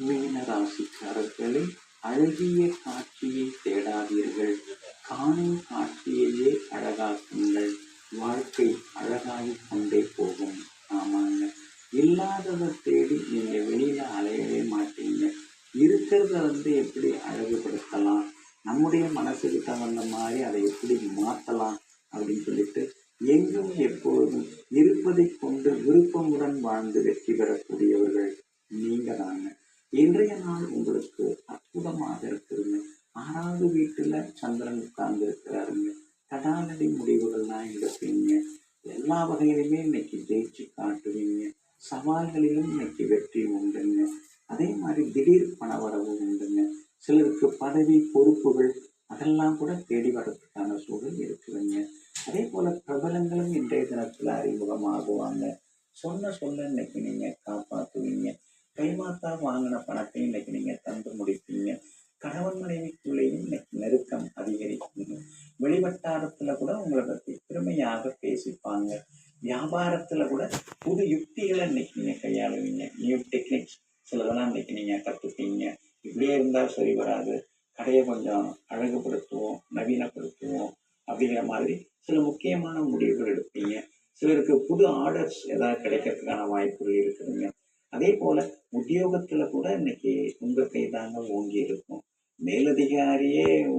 மீன ராசிக்காரர்களே, அழகிய காட்சியை தேடாதீர்கள், காணும் காட்சியையே அழகாக்குங்கள். வாழ்க்கை அழகாகிக் கொண்டே போகும். ஆமாங்க, இல்லாததை தேடி நீங்க வெளியில அலையவே மாட்டீங்க. இருக்கிறத எப்படி அழகுபடுத்தலாம், நம்முடைய மனசுக்கு தகுந்த மாதிரி அதை எப்படி மாற்றலாம் அப்படின்னு சொல்லிட்டு எங்கும் எப்பொழுதும் இருப்பதை கொண்டு விருப்பமுடன் வாழ்ந்து வெற்றி பெறக்கூடியவர்கள் நீங்க தாங்க. இன்றைய நாள் உங்களுக்கு அற்புதமாக இருக்குதுங்க. 6வது வீட்டுல சந்திரன் உட்கார்ந்து இருக்கிறாருங்க. தடாலடி முடிவுகள்லாம் எடுப்பீங்க. எல்லா வகையிலுமே இன்னைக்கு ஜெயிச்சு காட்டுவீங்க. சவால்களிலும் இன்னைக்கு வெற்றி உண்டுங்க. அதே மாதிரி திடீர் பணவரவு உண்டுங்க. சிலருக்கு பதவி பொறுப்புகள் அதெல்லாம் கூட தேடி வர்றதுக்கான சூழல் இருக்குதுங்க. அதே போல பிரபலங்களும் இன்றைய தினத்துல அறிமுகமாகுவாங்க. சொன்ன இன்னைக்கு நீங்க காப்பாற்றுவீங்க. கைமாத்தா வாங்கின பணத்தை இன்னைக்கு நீங்க தந்து முடிப்பீங்க. கணவன் மனைவிக்குள்ளேயும் இன்னைக்கு நெருக்கம் அதிகரிக்குங்க. வெளிவட்டாரத்துல கூட உங்களை பத்தி பெருமையாக பேசிப்பாங்க. வியாபாரத்துல கூட புது யுக்திகளை இன்னைக்கு நீங்க கையாளுவீங்க. நியூ டெக்னிக்ஸ் சிலதெல்லாம் இன்னைக்கு நீங்க கத்துப்பீங்க. இப்படியே இருந்தா சரி வராது, கடையை கொஞ்சம் அழகுபடுத்துவோம், நவீனப்படுத்துவோம் அப்படிங்கிற மாதிரி சில முக்கியமான முடிவுகள் எடுப்பீங்க. சிலருக்கு புது ஆர்டர்ஸ் ஏதாவது கிடைக்கிறதுக்கான வாய்ப்புகள் இருக்குதுங்க. அதே போல உத்தியோகத்துல கூட இன்னைக்கு உங்க கைதாங்க ஓங்கி இருக்கும். மேலதிகாரியே